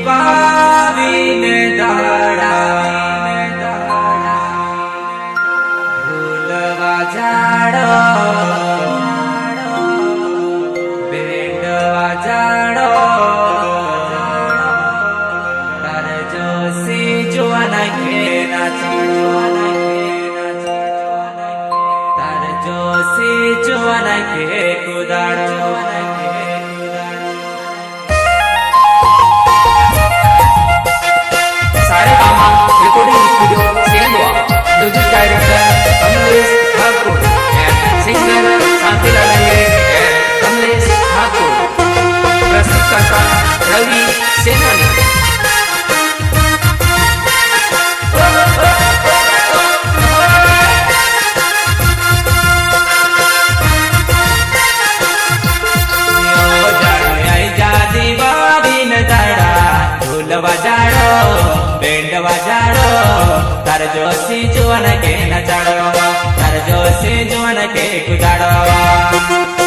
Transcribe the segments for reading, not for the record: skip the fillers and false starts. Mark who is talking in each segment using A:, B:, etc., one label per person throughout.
A: વાવીને દાડા ભૂલવા જાડો બેડવા જાડો તાર જોશી જોવાના કે તાર જોશી જોવાના કે કુદાડો
B: recording studio Singapore. Music director Kamlesh Thakur and singer Santila Langre and Kamlesh Thakur. Prasthutkarta Ravi Senani. तार जोशी जुवन के नचाड़ो तार जोशी जुवन के कुदाड़ो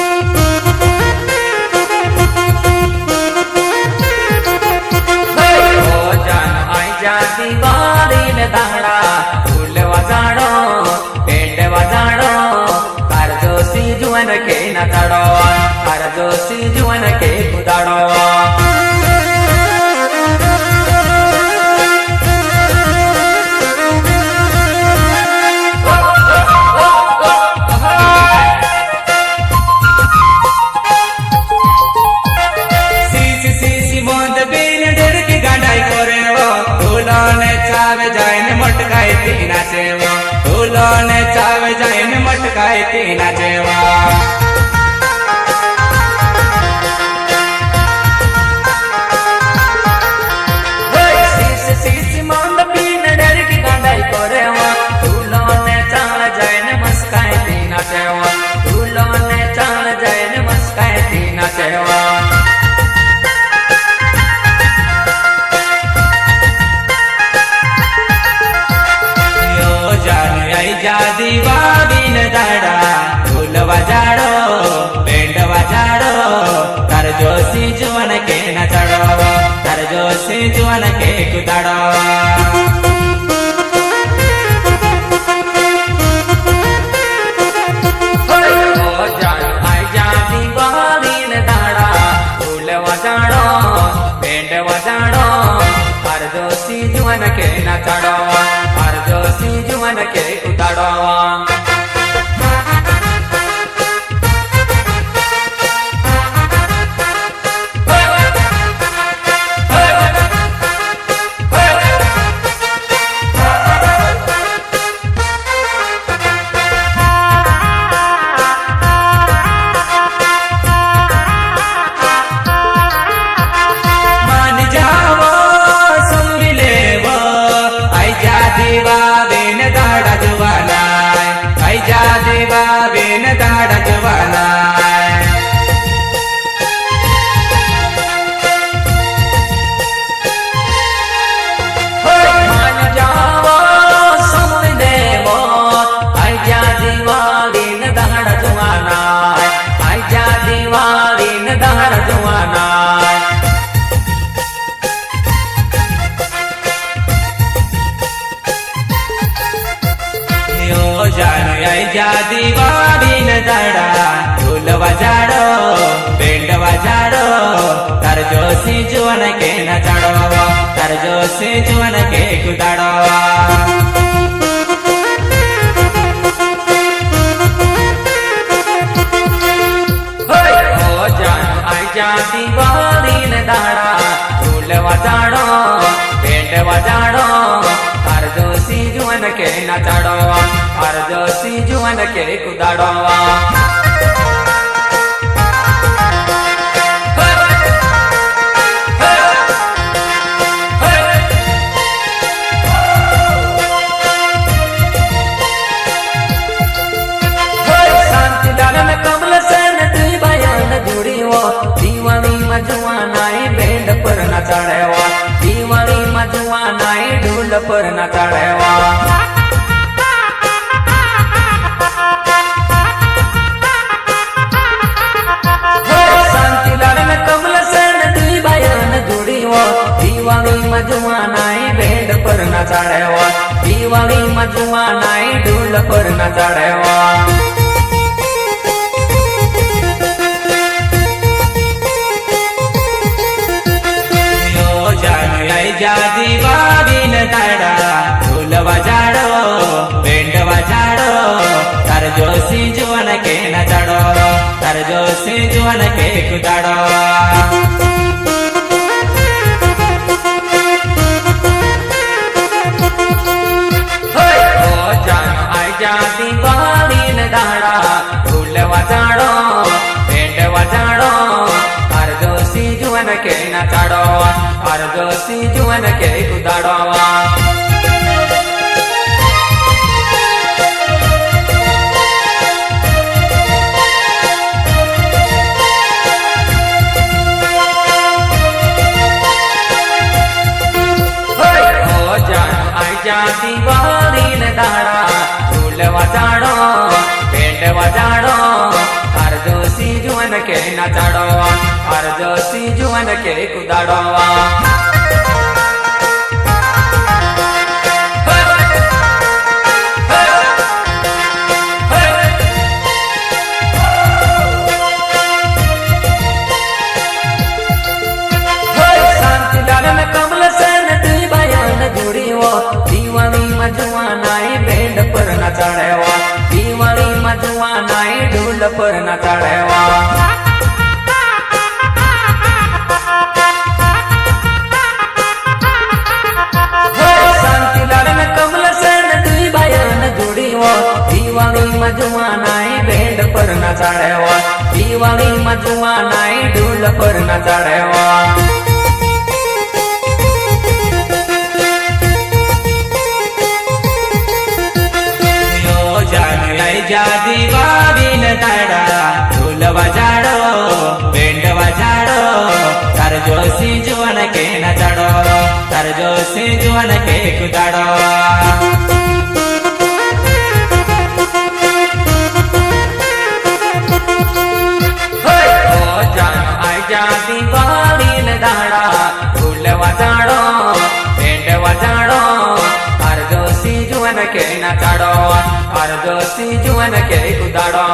B: जान आई जाती बारी ने दाड़ा फूल वजाड़ो पेंड वजाड़ो तार जोशी जुवन के नचाड़ो तार जोशी जुवन के कुदाड़ो फूलोने चावे जाइन मटकाए तीना जेवा शीश शीश मंद पीन डर की गांडाई कोरेवा फूलोने चावे जाइन मस्काए तीना जेवा फूलोने चावे जाइन मस्काए तीना जेवा जादी बाबीन दाड़ा फूल वजाड़ो पेंड वजाड़ो तार जोशी जुवन के नचाड़ो तार जोशी जुवन के कुदाड़ो जादी बाबीन दाड़ा फूल वजाड़ो पेंड वजाड़ो तार जोशी जुवन के नचाड़ो तार जोशी जुवन के कुदाड़ो बाबेन दाड़ा जवाना मान जाओ सुन देवो आई जा दीवारीन दाड़ा जवाना आई जा दीवारीन दाड़ा जवाना जादी बाबीन दाड़ा फूल वजाड़ो पेंड वजाड़ो तार जोशी जुवन के नचाड़ो तार जोशी जुवन के कुदाड़ो जादी बाबीन दाड़ा फूल वजाड़ो पेंड वजाड़ो तार जोशी जुवन के नचाड़ो तार जोशी जुवन के कुदाड़ो शांतिदार में कमल सेन दी बयान जुड़ी वो दीवानी मजवानाई बैंड पर नचाड़ेवा दीवानी मजवानाई ढोल पर नचाड़ेवा शांतिलाल में कमल सेन दी बयान जुड़ी वो નાચાડ્યો દિવાળીમાં જુવા નાઈ ઢોલ પર નાચાડ્યો જાદી વાદીન તાડા ઢોલ વજાડો બેન્ડ વજાડો તાર જોશી જુવન કે નચાડો તાર જોશી જુવન કે કુદાડો જાદી વાદીન તાડા ઢોલ વજાડો બેન્ડ વજાડો તાર જોશી જુવન કે નચાડો તાર જોશી જુવન કે કુદાડો જાતી વાળી ને દાડા ઢોલ વજાડો બેન્ડ વજાડો તાર જોશી જુવન કે નચાડો તાર જોશી જુવન કે કુદાડો દિવાળીમાં જુવાનાએ બેન્ડ પર નચાડ્યા દિવાળીમાં જુવાનાએ ઢોલ પર નચાડ્યા શાંતિલાલ ને કમલસન দুই બાયન જોડીઓ દિવાળીમાં જુવાનાએ બેન્ડ પર નચાડ્યા દિવાળીમાં જુવાનાએ ઢોલ પર નચાડ્યા જાદી વાદીન તાડા ઢોલ વજાડો બેન્ડ વજાડો તાર જોશી જુવન કે નચાડો તાર જોશી જુવન કે કુદાડો જાદી વાદીન તાડા ઢોલ વજાડો બેન્ડ વજાડો તાર જોશી જુવન કે નચાડો તાર જોશી જુવન કે કુદાડો